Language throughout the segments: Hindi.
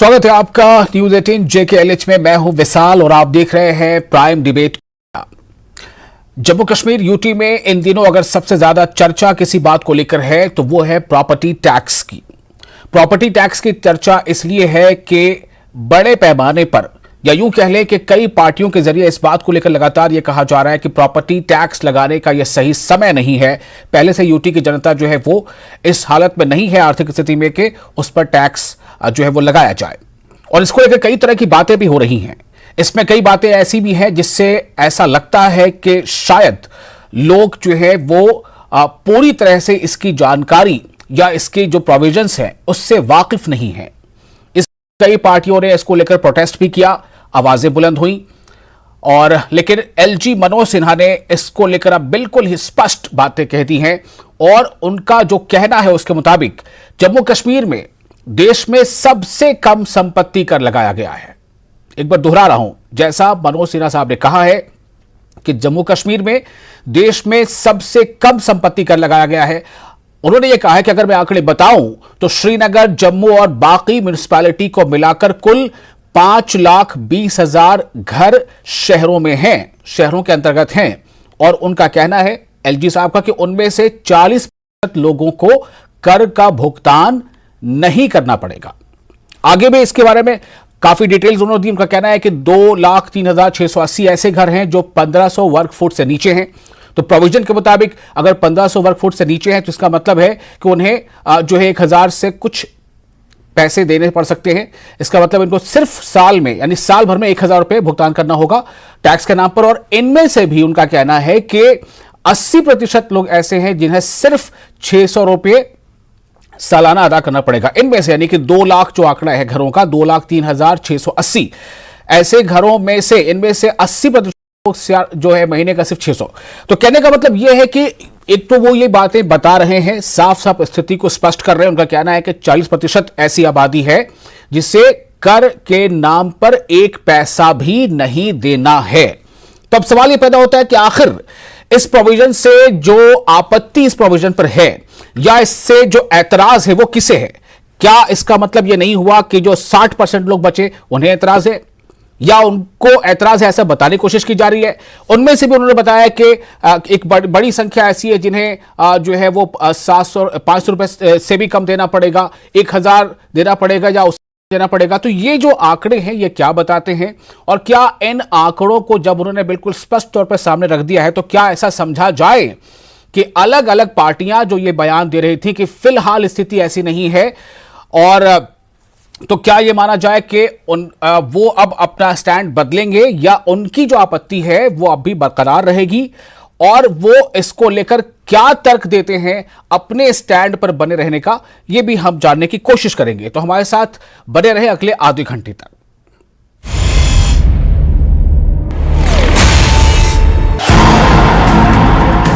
स्वागत है आपका न्यूज 18 JKLH में। मैं हूं विशाल और आप देख रहे हैं prime debate. Jammu Kashmir UT में इन दिनों अगर सबसे ज्यादा चर्चा किसी बात को लेकर है तो वो है प्रॉपर्टी टैक्स की। प्रॉपर्टी टैक्स की चर्चा इसलिए है कि बड़े पैमाने पर या यूं कह लें कि कई पार्टियों के जरिए इस बात को लेकर लगातार यह कहा जा रहा है कि प्रॉपर्टी टैक्स लगाने का यह सही समय नहीं है। पहले से यूटी की जनता जो है वो इस हालत में नहीं है आर्थिक स्थिति में कि उस पर टैक्स जो है वो लगाया जाए, और इसको लेकर कई तरह की बातें भी हो रही हैं। इसमें कई बातें ऐसी भी हैं जिससे ऐसा लगता है कि शायद लोग जो है वो पूरी तरह से इसकी जानकारी या इसके जो प्रोविजंस हैं उससे वाकिफ नहीं है। इस कई पार्टियों ने इसको लेकर प्रोटेस्ट भी किया, आवाजें बुलंद हुई, और लेकिन एलजी मनोज सिन्हा ने इसको लेकर अब बिल्कुल ही स्पष्ट बातें कह दी हैं, और उनका जो कहना है उसके मुताबिक जम्मू कश्मीर में देश में सबसे कम संपत्ति कर लगाया गया है। एक बार दोहरा रहा हूं, जैसा मनोज सिन्हा साहब ने कहा है कि जम्मू कश्मीर में देश में सबसे कम संपत्ति कर लगाया गया है। उन्होंने यह कहा है कि अगर मैं आंकड़े बताऊं तो श्रीनगर, जम्मू और बाकी म्युनिसिपैलिटी को मिलाकर कुल 5,20,000 घर शहरों में हैं, शहरों के अंतर्गत हैं। और उनका कहना है एलजी साहब का कि उनमें से 40% लोगों को कर का भुगतान नहीं करना पड़ेगा। आगे भी इसके बारे में काफी डिटेल्स उन्होंने दी। उनका कहना है कि 2,03,680 ऐसे घर हैं जो 1500 वर्ग फुट से नीचे हैं। तो प्रोविजन के मुताबिक अगर 1500 वर्ग फुट से नीचे हैं तो इसका मतलब है कि उन्हें जो है 1,000 से कुछ पैसे देने पड़ सकते हैं। इसका मतलब इनको सिर्फ साल में यानी साल भर में 1,000 रुपए भुगतान करना होगा टैक्स के नाम पर। और इनमें से भी उनका कहना है कि 80% लोग ऐसे हैं जिन्हें सिर्फ 600 रुपए सालाना अदा करना पड़ेगा। इनमें से यानी कि 2 लाख जो आंकड़ा है घरों का, 2,03,680 ऐसे घरों में से इनमें से 80% जो है महीने का सिर्फ 600। तो कहने का मतलब यह है कि एक तो वो ये बातें बता रहे हैं, साफ साफ स्थिति को स्पष्ट कर रहे हैं। उनका कहना है कि 40% ऐसी आबादी है जिसे कर के नाम पर 1 पैसा भी नहीं देना है। तो अब सवाल यह पैदा होता है कि आखिर इस प्रोविजन से जो आपत्ति इस प्रोविजन पर है या इससे जो ऐतराज है वो किसे है? क्या इसका मतलब यह नहीं हुआ कि जो 60% लोग बचे उन्हें ऐतराज है, या उनको ऐतराज है ऐसा बताने की कोशिश की जा रही है? उनमें से भी उन्होंने बताया कि एक बड़ी संख्या ऐसी है जिन्हें जो है वो 500 रुपए से भी कम देना पड़ेगा, 1,000 देना पड़ेगा या देना पड़ेगा। तो ये जो आंकड़े हैं ये क्या बताते हैं, और क्या इन आंकड़ों को जब उन्होंने बिल्कुल स्पष्ट तौर पर सामने रख दिया है तो क्या ऐसा समझा जाए कि अलग अलग पार्टियां जो ये बयान दे रही थी कि फिलहाल स्थिति ऐसी नहीं है, और तो क्या ये माना जाए कि वो अब अपना स्टैंड बदलेंगे या उनकी जो आपत्ति है वो अब भी बरकरार रहेगी, और वो इसको लेकर क्या तर्क देते हैं अपने स्टैंड पर बने रहने का, ये भी हम जानने की कोशिश करेंगे। तो हमारे साथ बने रहे अगले आधे घंटे तक।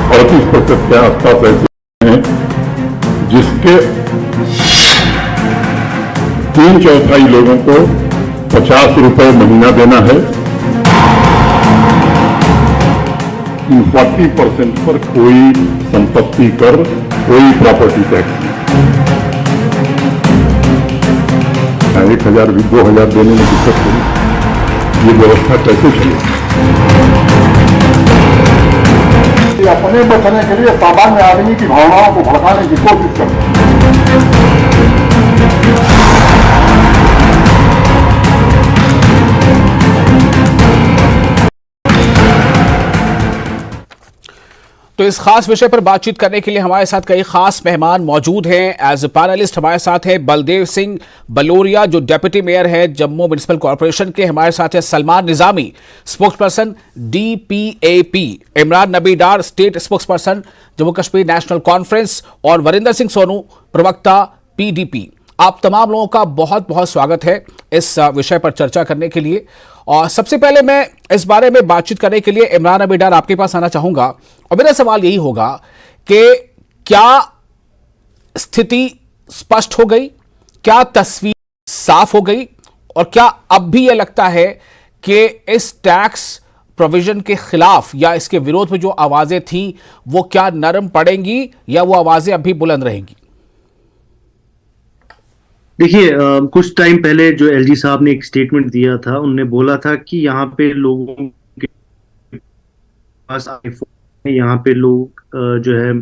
और 30% के आसपास ऐसे हैं जिसके 3/4 लोगों को 50 रुपए महीना देना है। 40% पर कोई संपत्ति कर, कोई प्रॉपर्टी टैक्स नहीं। 1,000 भी 2,000 देने में दिक्कत नहीं। ये व्यवस्था कैसे चलेगी? अपने बचने के लिए सामान्य आदमी की भावनाओं को भड़काने की कोशिश करते हैं। तो इस खास विषय पर बातचीत करने के लिए हमारे साथ कई खास मेहमान मौजूद हैं। एज ए पैनलिस्ट हमारे साथ है बलदेव सिंह बलोरिया जो डेप्यूटी मेयर है जम्मू म्युनिसिपल कॉर्पोरेशन के। हमारे साथ है Salman Nizami, spokesperson DPAP, Imran Nabi Dar, state spokesperson Jammu Kashmir National Conference, और वरिंदर सिंह सोनू, प्रवक्ता PDP। आप तमाम लोगों का बहुत बहुत स्वागत है इस विषय पर चर्चा करने के लिए। और सबसे पहले मैं इस बारे में बातचीत करने के लिए इमरान नबी डार आपके पास आना चाहूंगा, और मेरा सवाल यही होगा कि क्या स्थिति स्पष्ट हो गई, क्या तस्वीर साफ हो गई, और क्या अब भी यह लगता है कि इस टैक्स प्रोविजन के खिलाफ या इसके विरोध में जो आवाजें थीं वो क्या नरम पड़ेंगी या वो आवाजें अभी बुलंद रहेंगी? देखिए, कुछ टाइम पहले जो एलजी साहब ने एक स्टेटमेंट दिया था, उनने बोला था कि यहाँ पे लोगों के पास आईफोन है, यहाँ पे लोग जो है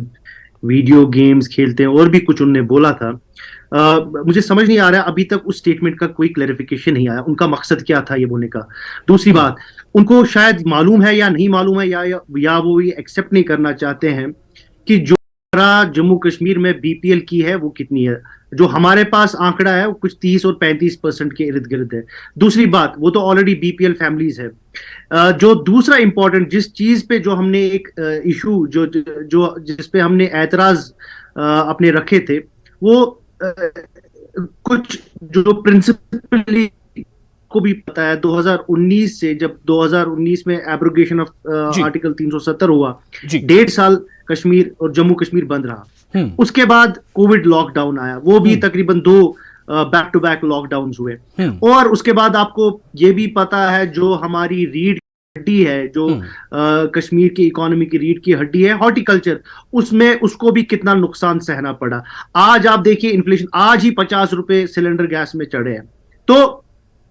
वीडियो गेम्स खेलते हैं, और भी कुछ उनने बोला था। मुझे समझ नहीं आ रहा अभी तक उस स्टेटमेंट का कोई क्लैरिफिकेशन नहीं आया, उनका मकसद क्या था ये बोलने का। दूसरी बात, उनको शायद मालूम है या नहीं मालूम है, या वो ये एक्सेप्ट नहीं करना चाहते हैं कि जो जम्मू कश्मीर में बीपीएल की है वो कितनी है। जो हमारे पास आंकड़ा है वो कुछ 30 और 35% के इर्द गिर्द है। दूसरी बात, वो तो ऑलरेडी बीपीएल फैमिलीज है। जो दूसरा इंपॉर्टेंट जिस चीज पे जो हमने एक इशू जो जो जिस पे हमने एतराज अपने रखे थे, वो कुछ जो प्रिंसिपली को भी पता है, 2019 से, जब 2019 में एब्रोगेशन ऑफ आर्टिकल 370 हुआ, 1.5 साल कश्मीर और जम्मू कश्मीर बंद रहा। उसके बाद कोविड लॉकडाउन आया, वो भी तकरीबन 2 बैक टू बैक लॉकडाउन हुए। और उसके बाद आपको ये भी पता है, जो हमारी रीढ़ हड्डी है, जो कश्मीर की इकोनॉमी की रीढ़ की हड्डी है, हॉर्टिकल्चर, उसमें उसको भी कितना नुकसान सहना पड़ा। आज आप देखिए इन्फ्लेशन, आज ही 50 रुपए सिलेंडर गैस में चढ़े हैं। तो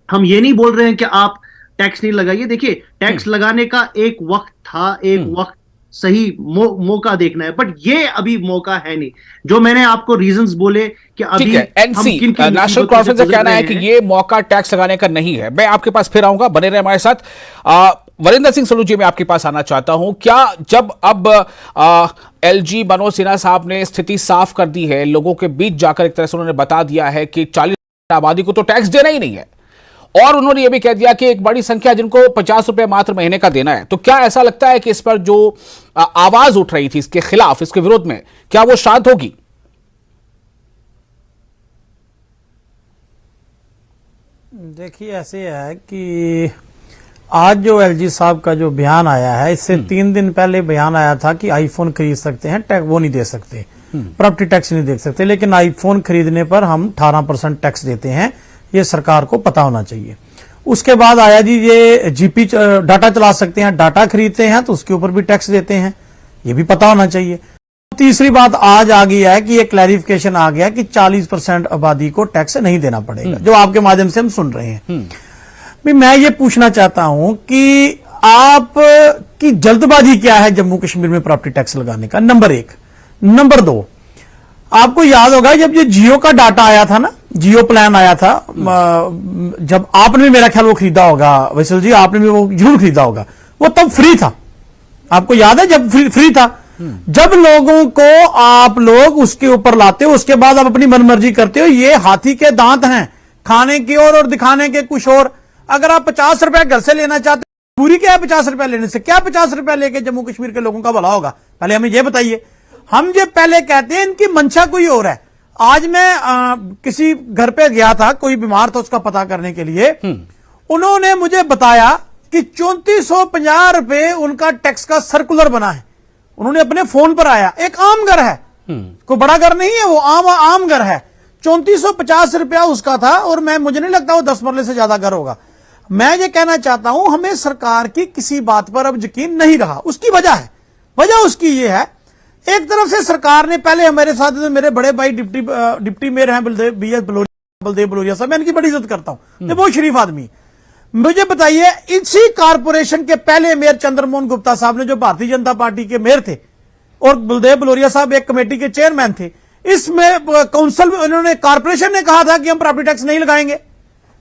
हम ये नहीं बोल रहे हैं कि आप टैक्स नहीं लगाइए। देखिए, टैक्स लगाने का एक वक्त था, एक वक्त सही मौका देखना है, बट ये अभी मौका है नहीं। जो मैंने आपको रीजंस बोले कि अभी एनसी नेशनल कॉन्फ्रेंस का कहना है कि ये मौका टैक्स लगाने का नहीं है। मैं आपके पास फिर आऊंगा, बने रहे हमारे साथ। वरिंदर सिंह सलू जी, मैं आपके पास आना चाहता हूं। क्या जब अब एलजी मनोज सिन्हा साहब ने स्थिति साफ कर दी है, लोगों के बीच जाकर एक तरह से उन्होंने बता दिया है कि 40% आबादी को तो टैक्स देना ही नहीं है, और उन्होंने यह भी कह दिया कि एक बड़ी संख्या जिनको 50 रुपए मात्र महीने का देना है, तो क्या ऐसा लगता है कि इस पर जो आवाज उठ रही थी इसके खिलाफ, इसके विरोध में, क्या वो शांत होगी? देखिए, ऐसे है कि आज जो एलजी साहब का जो बयान आया है, इससे 3 दिन पहले बयान आया था कि आईफोन खरीद सकते हैं, टैक्स वो नहीं दे सकते, प्रॉपर्टी टैक्स नहीं दे सकते, लेकिन आईफोन खरीदने पर हम 18% टैक्स देते हैं, ये सरकार को पता होना चाहिए। उसके बाद आया जी ये जीपी डाटा चला सकते हैं, डाटा खरीदते हैं तो उसके ऊपर भी टैक्स देते हैं, ये भी पता होना चाहिए। तीसरी बात आज आ गई है कि ये क्लैरिफिकेशन आ गया कि 40% आबादी को टैक्स नहीं देना पड़ेगा, जो आपके माध्यम से हम सुन रहे हैं। मैं ये पूछना चाहता हूं कि आप की जल्दबाजी क्या है जम्मू कश्मीर में प्रॉपर्टी टैक्स लगाने का, नंबर 1। नंबर 2, आपको याद होगा जब ये जियो का डाटा आया था ना, जियो प्लान आया था, जब आपने भी मेरा ख्याल वो खरीदा होगा, वैसल जी आपने भी वो जरूर खरीदा होगा, वो तब फ्री था, आपको याद है जब फ्री था। जब लोगों को आप लोग उसके ऊपर लाते हो, उसके बाद आप अपनी मनमर्जी करते हो, ये हाथी के दांत हैं, खाने की और दिखाने के कुछ और। अगर आप 50 रुपए घर से लेना चाहते हो, पूरी क्या है 50 रुपए लेने से? क्या 50 रुपए लेके जम्मू कश्मीर के लोगों का भला होगा? पहले हमें यह बताइए। हम ये पहले कहते हैं इनकी मंशा कोई और है। आज मैं किसी घर पे गया था, कोई बीमार था, उसका पता करने के लिए। उन्होंने मुझे बताया कि 3450 रुपए उनका टैक्स का सर्कुलर बना है, उन्होंने अपने फोन पर आया। एक आम घर है, कोई बड़ा घर नहीं है, वो आम घर है। 3450 रुपया उसका था, और मुझे नहीं लगता वो 10 मरले से ज्यादा घर होगा। मैं ये कहना चाहता हूं, हमें सरकार की किसी बात पर अब यकीन नहीं रहा। उसकी वजह है, वजह उसकी ये है, एक तरफ से सरकार ने पहले हमारे साथ मेरे बड़े भाई डिप्टी मेयर हैं बलदेव बलोरिया साहब, मैं इनकी बड़ी इज्जत करता हूं, ये बहुत शरीफ आदमी। मुझे बताइए, इसी कारपोरेशन के पहले मेयर चंद्रमोहन गुप्ता साहब ने, जो भारतीय जनता पार्टी के मेयर थे, और बलदेव बलोरिया साहब एक कमेटी के चेयरमैन थे, इसमें काउंसिल में उन्होंने, कारपोरेशन ने कहा था कि हम प्रॉपर्टी टैक्स नहीं लगाएंगे।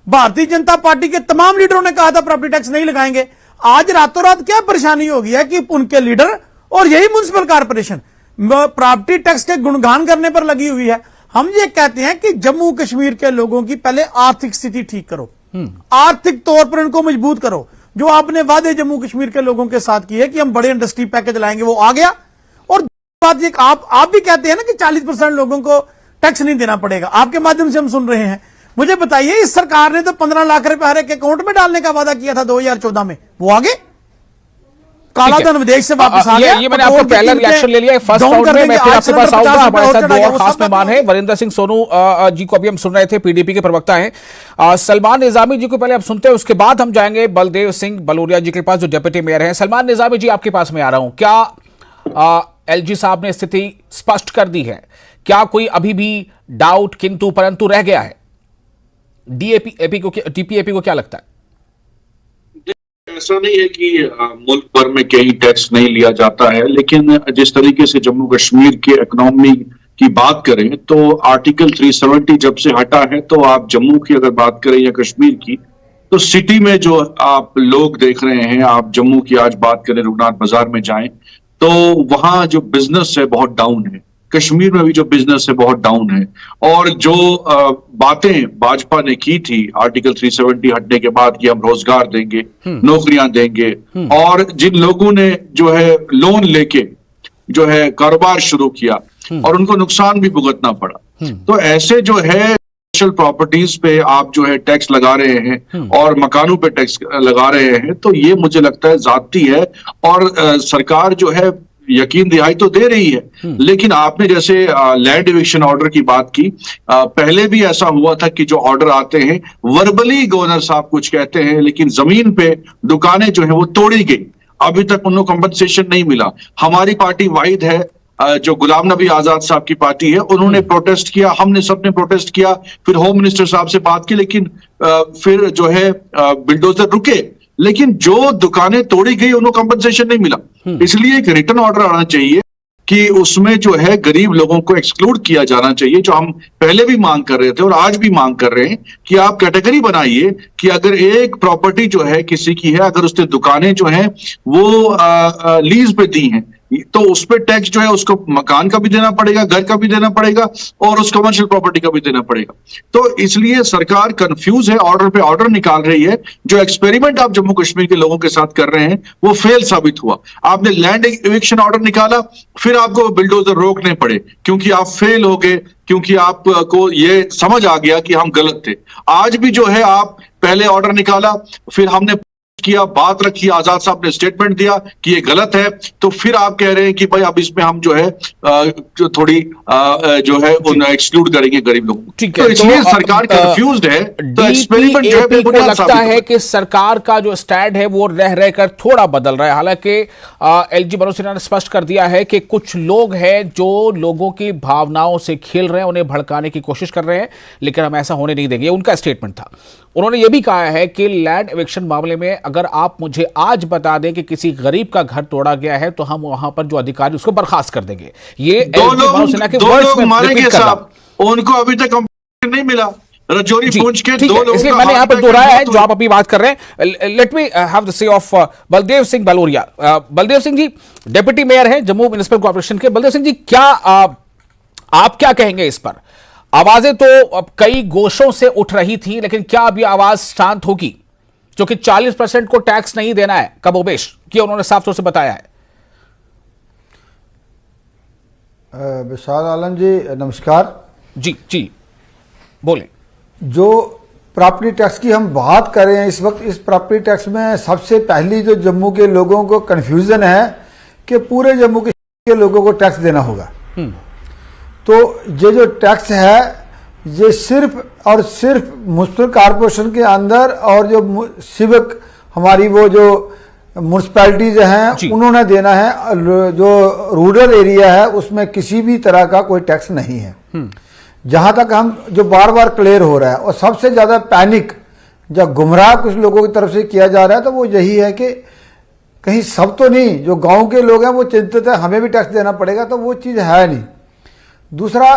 भारतीय जनता पार्टी के तमाम लीडरों ने कहा था प्रॉपर्टी टैक्स नहीं लगाएंगे। आज रातों रात क्या परेशानी हो गई है कि उनके लीडर और यही म्युनिसिपल कारपोरेशन प्रॉपर्टी टैक्स के गुणगान करने पर लगी हुई है। हम ये कहते हैं कि जम्मू कश्मीर के लोगों की पहले आर्थिक स्थिति ठीक करो, आर्थिक तौर पर उनको मजबूत करो। जो आपने वादे जम्मू कश्मीर के लोगों के साथ किए कि हम बड़े इंडस्ट्री पैकेज लाएंगे, वो आ गया। और बात ये, आप भी कहते हैं ना कि 40% लोगों को टैक्स नहीं देना पड़ेगा, आपके माध्यम से हम सुन रहे हैं। मुझे बताइए, इस सरकार ने तो 15 लाख रुपए हर एक अकाउंट में डालने का वादा किया था 2014 में, वो आगे काला धन विदेश से वापस आ गया। ये मैंने आपको पहला रिएक्शन ले लिया फर्स्ट राउंड में। मैं फिर आपके पास आऊंगा। हमारे साथ दो और खास मेहमान हैं। वरिंदर सिंह सोनू जी को अभी हम सुन रहे थे, पीडीपी के प्रवक्ता हैं। सलमान निजामी जी को पहले आप सुनते हैं, उसके बाद हम जाएंगे बलदेव सिंह बलोरिया जी के पास, जो डिप्टी मेयर हैं। सलमान निजामी जी, आपके पास में आ रहा हूं। क्या एलजी साहब ने स्थिति स्पष्ट कर दी है? क्या कोई अभी भी डाउट, किंतु परंतु रह गया है? टीपीएपी को क्या लगता है? ऐसा नहीं है कि मुल्क भर में कहीं टैक्स नहीं लिया जाता है, लेकिन जिस तरीके से जम्मू कश्मीर के इकोनॉमी की बात करें तो आर्टिकल 370 जब से हटा है, तो आप जम्मू की अगर बात करें या कश्मीर की, तो सिटी में जो आप लोग देख रहे हैं, आप जम्मू की आज बात करें, रघुनाथ बाजार में जाएं तो वहां जो बिजनेस है बहुत डाउन है। कश्मीर में भी जो बिजनेस है बहुत डाउन है। और जो बातें भाजपा ने की थी आर्टिकल 370 हटने के बाद कि हम रोजगार देंगे, नौकरियां देंगे, और जिन लोगों ने जो है लोन लेके जो है कारोबार शुरू किया और उनको नुकसान भी भुगतना पड़ा, तो ऐसे जो है कमर्शियल प्रॉपर्टीज पे आप जो है टैक्स लगा रहे हैं और मकानों पे टैक्स लगा रहे हैं, तो ये मुझे लगता है ज्यादती है। और सरकार जो है यकीन दिहाई तो दे रही है, लेकिन आपने जैसे लैंड इविक्शन ऑर्डर की बात की, पहले भी ऐसा हुआ था कि जो ऑर्डर आते हैं वर्बली गवर्नर साहब कुछ कहते हैं, लेकिन जमीन पे दुकानें जो है वो तोड़ी गई, अभी तक उनको कंपनसेशन नहीं मिला। हमारी पार्टी वाहिद है जो गुलाम नबी आजाद साहब की पार्टी है, उन्होंने प्रोटेस्ट किया, हमने सबने प्रोटेस्ट किया, फिर होम मिनिस्टर साहब से बात की, लेकिन फिर जो है बिल्डोजर रुके, लेकिन जो दुकानें तोड़ी गई उनको कंपनसेशन नहीं मिला। इसलिए एक रिटर्न ऑर्डर आना चाहिए कि उसमें जो है गरीब लोगों को एक्सक्लूड किया जाना चाहिए, जो हम पहले भी मांग कर रहे थे और आज भी मांग कर रहे हैं कि आप कैटेगरी बनाइए कि अगर एक प्रॉपर्टी जो है किसी की है, अगर उसने दुकानें जो हैं वो लीज पे दी हैं, तो उस पर टैक्स जो है उसको मकान का भी देना पड़ेगा, घर का भी देना पड़ेगा और उस कमर्शियल प्रॉपर्टी का भी देना पड़ेगा। तो इसलिए सरकार कंफ्यूज है, ऑर्डर पे ऑर्डर निकाल रही है। जो एक्सपेरिमेंट आप जम्मू कश्मीर के लोगों के साथ कर रहे हैं वो फेल साबित हुआ। आपने लैंड इविक्शन ऑर्डर निकाला, फिर आपको बिल्डोजर रोकने पड़े क्योंकि आप फेल हो गए, क्योंकि आपको ये समझ आ गया कि हम गलत थे। आज भी जो है आप पहले ऑर्डर निकाला, फिर हमने किया, बात रखी, आजाद साहब ने स्टेटमेंट दिया कि ये गलत है, तो फिर आप कह रहे हैं कि भाई अब इसमें हम जो है जो थोड़ी जो है उन एक्सक्लूड करेंगे गरीब लोगों को। ठीक है, तो इसलिए सरकार कंफ्यूज्ड है। तो एक्सपेरिमेंट जो है को लगता है कि सरकार का जो स्टैंड है वो रह रहकर थोड़ा बदल रहा है। हालांकि एलजी मनोज सिन्हा ने स्पष्ट कर दिया है कि कुछ लोग हैं जो लोगों की भावनाओं से खेल रहे हैं, उन्हें भड़काने की कोशिश कर रहे हैं, लेकिन हम ऐसा होने नहीं देंगे, उनका स्टेटमेंट था। उन्होंने यह भी कहा है कि लैंड इविक्शन मामले में अगर आप मुझे आज बता दें कि किसी गरीब का घर तोड़ा गया है तो हम वहां पर जो अधिकारी उसको बर्खास्त कर देंगे। ये दो लोग मारे गए साहब, उनको अभी तक कंपनसेशन नहीं मिला। रजौरी पूंछ के दो लोग, इसलिए मैंने यहां पर दोहराया है जो आप अभी बात कर रहे हैं। Let me have the say of Baldev Singh Baloria. Baldev Singh ji deputy mayor हैं जम्मू म्युनिसिपल कॉर्पोरेशन के। बलदेव सिंह जी, क्या आप क्या कहेंगे इस पर? आवाजें तो अब कई गोशों से उठ रही थी, लेकिन क्या अब यह आवाज शांत होगी? क्योंकि 40% को टैक्स नहीं देना है कमोबेश, कि उन्होंने साफ तौर से बताया है। विशाल आलम जी नमस्कार। जी जी बोलें। जो प्रॉपर्टी टैक्स की हम बात कर रहे हैं इस वक्त, इस प्रॉपर्टी टैक्स में सबसे पहली जो जम्मू के लोगों को कंफ्यूजन है कि पूरे जम्मू के लोगों को टैक्स देना होगा। तो ये जो टैक्स है ये सिर्फ और सिर्फ म्युनिसिपल कॉर्पोरेशन के अंदर और जो सिविक हमारी वो जो म्युनिसिपैलिटीज हैं उन्होंने देना है। जो रूरल एरिया है उसमें किसी भी तरह का कोई टैक्स नहीं है। जहां तक हम जो बार बार क्लियर हो रहा है, और सबसे ज्यादा पैनिक जब गुमराह कुछ लोगों की तरफ से किया जा रहा है तो वो यही है कि कहीं सब तो नहीं, जो गांव के लोग हैं वो चिंतित है हमें भी टैक्स देना पड़ेगा, तो वो चीज है नहीं। दूसरा,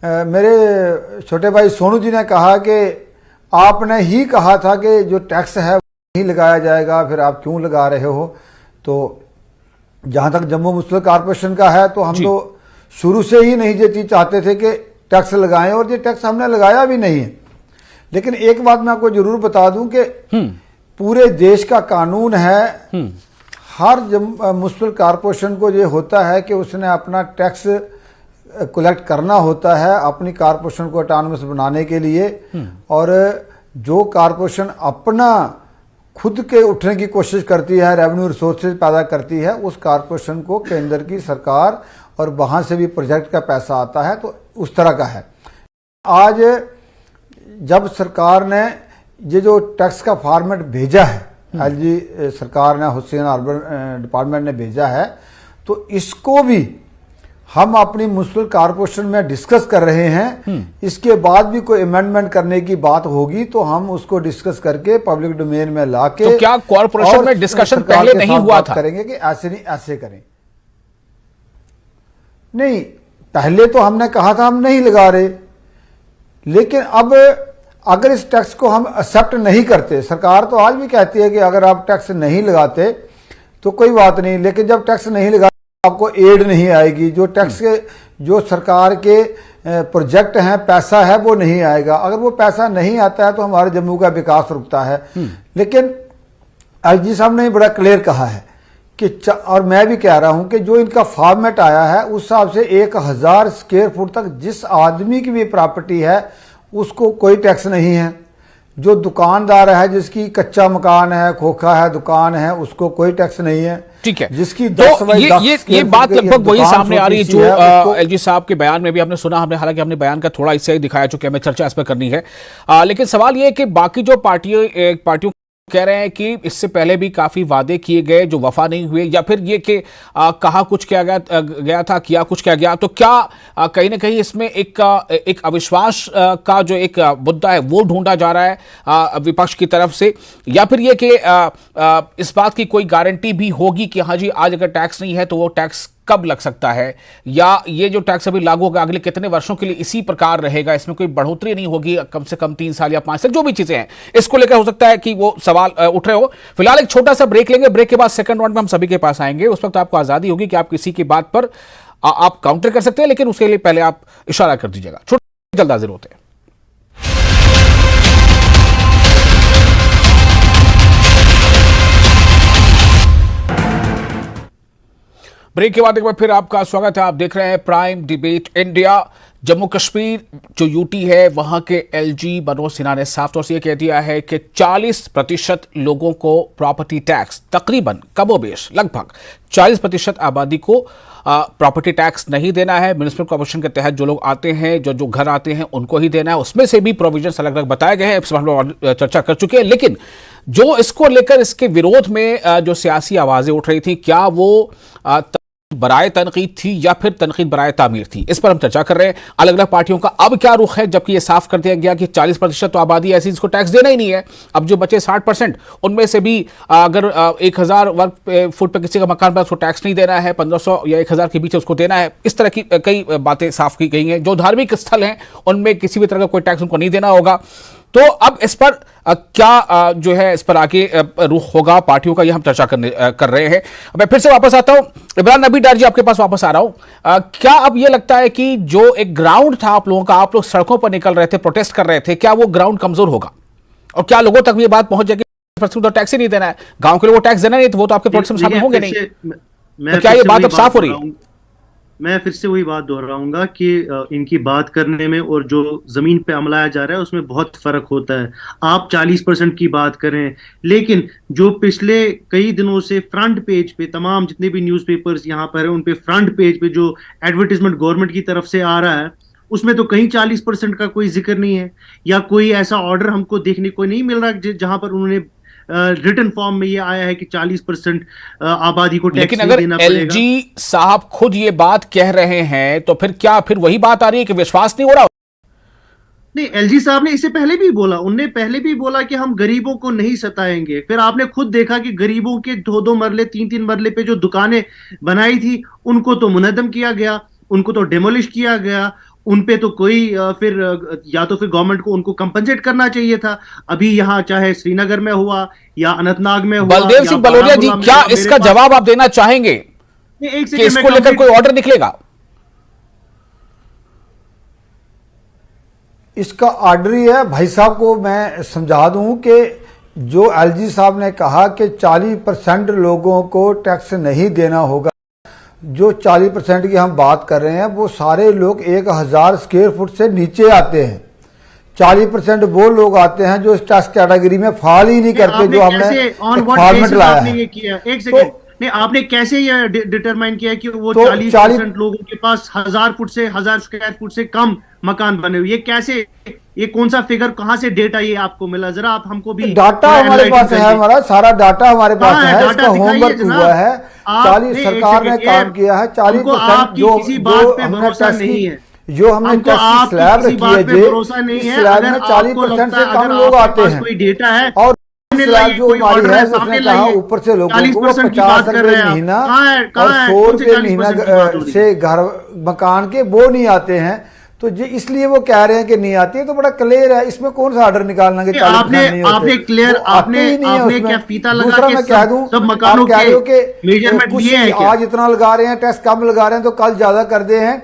मेरे छोटे भाई सोनू जी ने कहा कि आपने ही कहा था कि जो टैक्स है वो नहीं लगाया जाएगा, फिर आप क्यों लगा रहे हो? तो जहां तक जम्मू म्युनिसिपल कॉर्पोरेशन का है तो हम तो शुरू से ही नहीं ये चीज चाहते थे कि टैक्स लगाएं, और ये टैक्स हमने लगाया भी नहीं है। लेकिन एक बात मैं आपको जरूर बता दूं कि पूरे देश का कानून है, हर म्युनिसिपल कॉर्पोरेशन को ये होता है कि उसने अपना टैक्स कलेक्ट करना होता है अपनी कॉर्पोरेशन को ऑटोनमस बनाने के लिए। और जो कॉर्पोरेशन अपना खुद के उठने की कोशिश करती है, रेवेन्यू रिसोर्सेज पैदा करती है, उस कॉर्पोरेशन को केंद्र की सरकार और वहां से भी प्रोजेक्ट का पैसा आता है, तो उस तरह का है। आज जब सरकार ने ये जो टैक्स का फॉर्मेट भेजा है, एलजी सरकार ने, हुसैन अर्बन डिपार्टमेंट ने भेजा है, तो इसको भी हम अपनी म्युनिसिपल कारपोरेशन में डिस्कस कर रहे हैं। इसके बाद भी कोई अमेंडमेंट करने की बात होगी तो हम उसको डिस्कस करके पब्लिक डोमेन में लाके तो क्या कॉर्पोरेशन में डिस्कशन पहले नहीं हुआ था? करेंगे कि ऐसे नहीं ऐसे करें। नहीं, पहले तो हमने कहा था हम नहीं लगा रहे, लेकिन अब अगर इस टैक्स को हम एक्सेप्ट नहीं करते, सरकार तो आज भी कहती है कि अगर आप टैक्स नहीं लगाते तो कोई बात नहीं, लेकिन जब टैक्स नहीं लगा आपको एड नहीं आएगी, जो टैक्स के जो सरकार के प्रोजेक्ट हैं, पैसा है वो नहीं आएगा। अगर वो पैसा नहीं आता है तो हमारे जम्मू का विकास रुकता है। लेकिन एलजी साहब ने बड़ा क्लियर कहा है कि और मैं भी कह रहा हूं कि जो इनका फॉर्मेट आया है उस हिसाब से 1000 स्क्वायर फुट तक जिस आदमी की भी प्रॉपर्टी है उसको कोई टैक्स नहीं है। जो दुकानदार है, जिसकी कच्चा मकान है, खोखा है, दुकान है, उसको कोई टैक्स नहीं है। ठीक है, जिसकी तो ये बात लगभग वही सामने आ रही है जो एलजी साहब के बयान में भी हमने सुना। हमने हालांकि हमने बयान का थोड़ा इससे दिखाया, चूंकि हमें चर्चा इस पर करनी है। लेकिन सवाल ये है कि बाकी जो पार्टियों कह रहे हैं कि इससे पहले भी काफी वादे किए गए जो वफा नहीं हुए, या फिर ये कि कहा कुछ किया गया था, किया कुछ किया गया। तो क्या कहीं ना कहीं इसमें एक अविश्वास का जो एक मुद्दा है वो ढूंढा जा रहा है विपक्ष की तरफ से, या फिर ये कि इस बात की कोई गारंटी भी होगी कि हाँ जी आज अगर टैक्स नहीं है तो वो टैक्स कब लग सकता है, या ये जो टैक्स अभी लागू होगा अगले कितने वर्षों के लिए इसी प्रकार रहेगा, इसमें कोई बढ़ोतरी नहीं होगी, कम से कम 3 साल या 5 साल, जो भी चीजें हैं इसको लेकर हो सकता है कि वो सवाल उठ रहे हो। फिलहाल एक छोटा सा ब्रेक लेंगे, ब्रेक के बाद सेकंड राउंड में हम सभी के पास आएंगे। उस वक्त आपको आजादी होगी कि आप किसी की बात पर आप काउंटर कर सकते हैं, लेकिन उसके लिए पहले आप इशारा कर दीजिएगा। छोटे जल्द हाजिर होते हैं। ब्रेक के बाद एक बार फिर आपका स्वागत है। आप देख रहे हैं prime debate India. Jammu Kashmir जो यूटी है वहां के एलजी मनोज सिन्हा ने साफ तौर से यह कह दिया है कि 40% लोगों को प्रॉपर्टी टैक्स, तकरीबन कमोबेश लगभग 40% आबादी को प्रॉपर्टी टैक्स नहीं देना है। म्युनिसिपल कॉर्पोरेशन के तहत जो लोग आते हैं, जो घर आते हैं, उनको ही देना है। उसमें से भी प्रोविजन अलग अलग बताए गए हैं, इस पर हम लोग चर्चा कर चुके हैं। लेकिन जो इसको लेकर इसके विरोध में जो सियासी आवाजें उठ रही थी, क्या वो बराए तनकीद थी या फिर तनकीद बराए तामीर थी, इस पर हम चर्चा कर रहे हैं। अलग अलग पार्टियों का अब क्या रुख है, जबकि ये साफ कर दिया गया कि 40% तो आबादी ऐसी जिसको टैक्स देना ही नहीं है। अब जो बचे 60%, उनमें से भी अगर 1000 वर्ग फुट पर किसी का मकान पर उसको टैक्स नहीं देना है, 1500 या 1000 के बीच उसको देना है। इस तरह की कई बातें साफ की गई हैं। जो धार्मिक स्थल हैं उनमें किसी भी तरह का कोई टैक्स उनको नहीं देना होगा। तो अब इस पर क्या जो है इस पर आगे रुख होगा पार्टियों का, ये हम चर्चा कर रहे हैं। मैं फिर से वापस आता हूं, इमरान नबी डार जी आपके पास वापस आ रहा हूं। क्या अब ये लगता है कि जो एक ग्राउंड था आप लोगों का, आप लोग सड़कों पर निकल रहे थे, प्रोटेस्ट कर रहे थे, क्या वो ग्राउंड कमजोर होगा और क्या लोगों तक ये बात पहुंच जाएगी तो टैक्स ही नहीं देना है, गांव के लोगों को टैक्स देना नहीं, तो वो तो आपके प्रोटेस्ट में शामिल होंगे नहीं। तो क्या ये बात अब साफ हो रही है? मैं फिर से वही बात दोहराऊंगा कि इनकी बात करने में और जो जमीन पे अमलाया जा रहा है उसमें बहुत फर्क होता है। आप 40% की बात करें, लेकिन जो पिछले कई दिनों से फ्रंट पेज पे तमाम जितने भी न्यूज़पेपर्स यहाँ पर है उन पे फ्रंट पेज पे जो एडवर्टीजमेंट गवर्नमेंट की तरफ से आ रहा है उसमें तो कहीं 40% का कोई जिक्र नहीं है, या कोई ऐसा ऑर्डर हमको देखने को नहीं मिल रहा जहां पर उन्होंने रिटन फॉर्म में ये आया है कि 40% आबादी को टैक्स नहीं देना पड़ेगा। लेकिन अगर एलजी साहब खुद ये बात कह रहे हैं तो फिर क्या फिर वही बात आ रही है कि विश्वास नहीं हो रहा? नहीं, एलजी साहब ने इससे पहले भी बोला, उनने पहले भी बोला कि हम गरीबों को नहीं सताएंगे। फिर आपने खुद देखा कि गरीबों के 2-2 मरले 3-3 मरले पे जो दुकानें बनाई थी उनको तो मुनहदम किया गया, उनको तो डेमोलिश किया गया, उन पे तो कोई फिर या तो फिर गवर्नमेंट को उनको कंपनसेट करना चाहिए था। अभी यहाँ चाहे श्रीनगर में हुआ या अनंतनाग में हुआ, बलदेव सिंह बलोरिया जी, क्या इसका जवाब आप देना चाहेंगे कि इसको लेकर कोई ऑर्डर निकलेगा? इसका ऑर्डर ही है। भाई साहब को मैं समझा दूं कि जो एलजी साहब ने कहा कि 40% लोगों को टैक्स नहीं देना होगा, जो 40% की हम बात कर रहे हैं वो सारे लोग 1000 स्क्वायर फुट से नीचे आते हैं। 40% वो लोग आते हैं जो इस टैक्स कैटेगरी में फॉल ही नहीं करते, जो हमने फॉर्मेट लाया है। एक सेकंड, नहीं आपने कैसे ये डिटरमाइन किया कि वो 40% लोगों के पास 1000 फुट से 1000 स्क्वायर फुट से कम मकान बने हुए, ये कैसे ये कौन सा फिगर, कहाँ से डेटा ये आपको मिला, जरा आप हमको भी डाटा हमारे पास है, हमारा सारा डाटा हमारे पास है, इसका होमवर्क हुआ है। 40 सरकार ने काम किया है, 40% जो हमने टैक्स की, जो हमने टैक्स स्लैब रखी है, स्लैब में 40% से कम लोग आते हैं, कोई डेटा है और स्लैब जो हमारी है उसने कहा ऊपर से लोगों को 50 रुपए महीना और 100 रुपए महीना से घर मकान के वो नहीं आते हैं, तो इसलिए वो कह रहे हैं कि नहीं आती है। तो बड़ा क्लियर है, इसमें कौन सा ऑर्डर निकालना कि आपने क्लियर आपने क्या फीता लगा दूसरा मैं कह दूं, सब मकानों के मेजरमेंट लिए हैं, आज इतना लगा रहे हैं टैक्स, कम लगा रहे हैं तो कल ज्यादा कर दे हैं।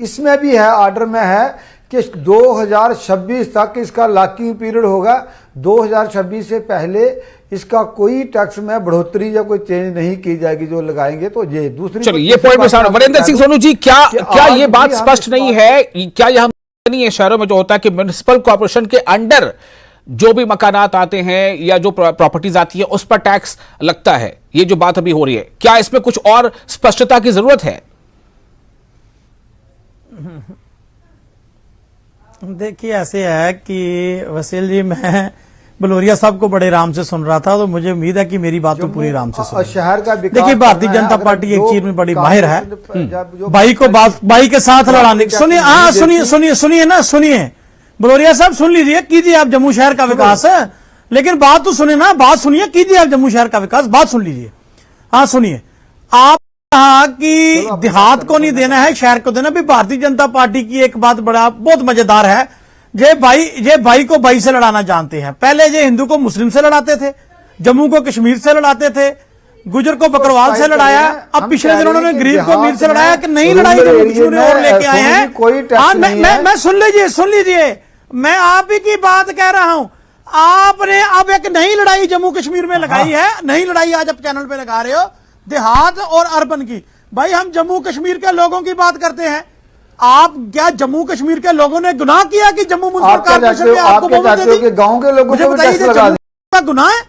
इसमें भी है, ऑर्डर में है कि 2026 तक इसका लॉकिंग पीरियड होगा। 2026 से पहले इसका कोई टैक्स में बढ़ोतरी या कोई चेंज नहीं की जाएगी, जो लगाएंगे तो ये दूसरी। चलिए ये पॉइंट में सामने वरिंदर सिंह सोनू जी, क्या ये बात स्पष्ट नहीं है, क्या यह नहीं है शहरों में जो होता है कि म्युनिसिपल कॉर्पोरेशन के अंडर जो भी मकानात आते हैं या जो प्रॉपर्टीज आती है उस पर टैक्स लगता है, ये जो बात अभी हो रही है, क्या इसमें कुछ और स्पष्टता की जरूरत है? देखिए ऐसे है कि वसील जी, मैं बलोरिया साहब को बड़े आराम से सुन रहा था, तो मुझे उम्मीद है कि मेरी बात तो पूरी आराम से सुन। शहर का देखिए भारतीय जनता पार्टी एक चीज में बड़ी माहिर है, भाई के साथ लड़ाने। सुनिए, हाँ सुनिए बलोरिया साहब, सुन लीजिए, कीजिए आप जम्मू शहर का विकास, लेकिन बात तो सुने ना, बात सुनिए, कीजिए आप जम्मू शहर का विकास, बात सुन लीजिए। हाँ सुनिए, आप कहा कि देहात को नहीं देना है, शहर को देना। भी भारतीय जनता पार्टी की एक बात बहुत मजेदार है, ये भाई को भाई से लड़ाना जानते हैं। पहले ये हिंदू को मुस्लिम से लड़ाते थे, जम्मू को कश्मीर से लड़ाते थे, गुजर को बकरवाल से लड़ाया, अब पिछले दिनों उन्होंने गरीब को अमीर से लड़ाया कि नहीं लड़ाई, जम्मू कश्मीर में और लेके आए हैं। मैं सुन लीजिए, मैं आप ही की बात कह रहा हूं। आपने अब एक नई लड़ाई जम्मू कश्मीर में लगाई है, नई लड़ाई आज आप चैनल पे लगा रहे हो, देहात और अर्बन की। भाई हम जम्मू कश्मीर के लोगों की बात करते हैं, आप क्या जम्मू कश्मीर के लोगों ने गुनाह किया कि जम्मू म्युनिसिपल कॉर्पोरेशन ने आपको बहुमत दे दी? गांव के लोगों को बताइए, जम्मू का गुनाह है?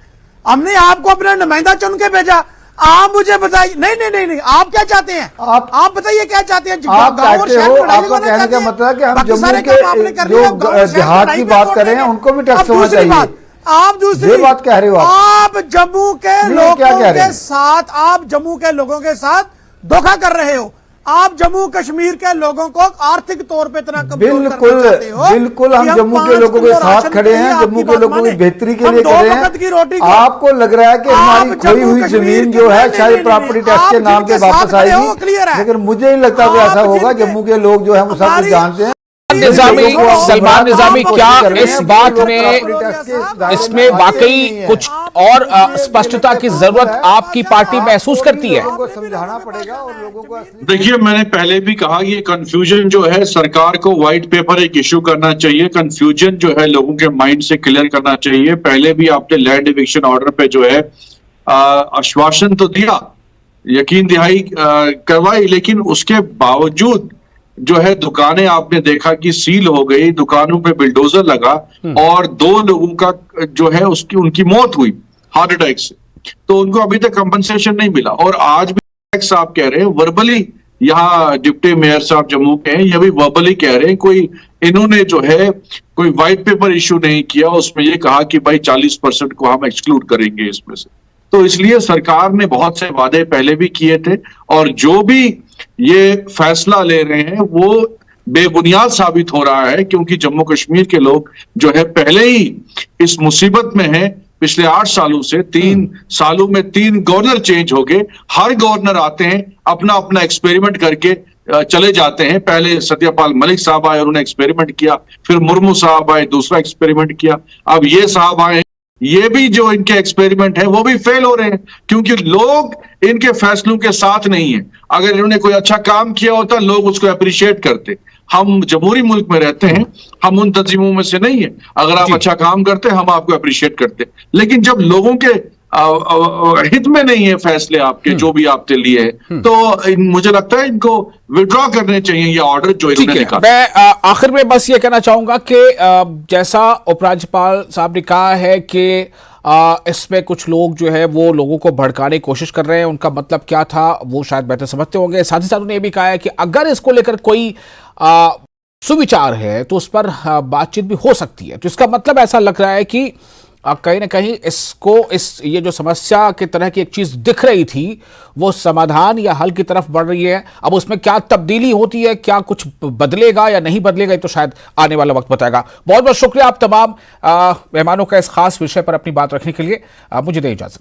हमने आपको अपना नुमाइंदा चुन के भेजा, आप मुझे बताइए। नहीं, आप क्या चाहते हैं? आप बताइए क्या चाहते हैं? गाँव और शहर में लड़ाई लगाना चाहते हैं? मतलब कि हम जम्मू के जो देहात की बात कर रहे हैं उनको भी टैक्स होना चाहिए। आप दूसरी बात कह रहे हो, आप जम्मू के लोगों के साथ, आप जम्मू के लोगों के साथ धोखा कर रहे हो। आप जम्मू कश्मीर के लोगों को आर्थिक तौर पे इतना कमजोर करना चाहते हो। बिल्कुल हम जम्मू के लोगों के साथ खड़े हैं, जम्मू के लोगों की बेहतरी के लिए खड़े हैं। आपको लग रहा है कि हमारी खोई हुई जमीन जो है शायद प्रॉपर्टी टैक्स के नाम पे वापस आएगी, लेकिन मुझे नहीं लगता कि ऐसा होगा। जम्मू के लोग जो है वो सब कुछ जानते हैं। सलमान निजामी, क्या इस बात में, इसमें वाकई कुछ और स्पष्टता की जरूरत आपकी पार्टी महसूस करती है? समझाना पड़ेगा और लोगों को। देखिए, मैंने पहले भी कहा, ये कंफ्यूजन जो है, सरकार को व्हाइट पेपर एक इश्यू करना चाहिए, कंफ्यूजन जो है लोगों के माइंड से क्लियर करना चाहिए। पहले भी आपने लैंड इविक्शन ऑर्डर पे जो है आश्वासन तो दिया, यकीन दहाई करवाई, लेकिन उसके बावजूद जो है दुकानें आपने देखा कि सील हो गई, दुकानों पे बिल्डोजर लगा और 2 लोगों का जो है उनकी मौत हुई हार्ट अटैक से, तो उनको अभी तक कंपनसेशन नहीं मिला। और आज भी टैक्स आप कह रहे हैं वर्बली, यहाँ डिप्टी मेयर साहब जम्मू के हैं, ये भी वर्बली कह रहे हैं, कोई इन्होंने जो है कोई व्हाइट पेपर इश्यू नहीं किया, उसमें ये कहा कि भाई 40% को हम एक्सक्लूड करेंगे इसमें से। तो इसलिए सरकार ने बहुत से वादे पहले भी किए थे, और जो भी ये फैसला ले रहे हैं वो बेबुनियाद साबित हो रहा है, क्योंकि जम्मू कश्मीर के लोग जो है पहले ही इस मुसीबत में हैं। पिछले 8 सालों से 3 सालों में 3 गवर्नर चेंज हो गए, हर गवर्नर आते हैं अपना अपना एक्सपेरिमेंट करके चले जाते हैं। पहले सत्यपाल मलिक साहब आए, उन्होंने एक्सपेरिमेंट किया, फिर मुर्मू साहब आए, दूसरा एक्सपेरिमेंट किया, अब ये साहब आए, ये भी जो इनके एक्सपेरिमेंट है वो भी फेल हो रहे हैं, क्योंकि लोग इनके फैसलों के साथ नहीं है। अगर इन्होंने कोई अच्छा काम किया होता, लोग उसको अप्रिशिएट करते। हम जमहूरी मुल्क में रहते हैं, हम उन तंजीमों में से नहीं है। अगर आप अच्छा काम करते, हम आपको अप्रिशिएट करते, लेकिन जब लोगों के हित में नहीं है फैसले आपके जो भी आपने लिए हैं, तो मुझे लगता है इनको विड्रॉ करने चाहिए ये ऑर्डर जो इन्होंने निकाला। मैं आखिर में बस ये कहना चाहूंगा कि जैसा उपराज्यपाल साहब ने कहा है कि इसमें कुछ लोग जो है वो लोगों को भड़काने की कोशिश कर रहे हैं, उनका मतलब क्या था वो शायद बेहतर समझते होंगे। साथ ही साथ उन्होंने ये भी कहा है कि अगर इसको लेकर कोई सुविचार है तो उस पर बातचीत भी हो सकती है। तो इसका मतलब ऐसा लग रहा है कि कहीं ना कहीं ये जो समस्या की तरह की एक चीज दिख रही थी वो समाधान या हल की तरफ बढ़ रही है। अब उसमें क्या तब्दीली होती है, क्या कुछ बदलेगा या नहीं बदलेगा, ये तो शायद आने वाला वक्त बताएगा। बहुत बहुत शुक्रिया आप तमाम मेहमानों का इस खास विषय पर अपनी बात रखने के लिए। मुझे दें इजाजत।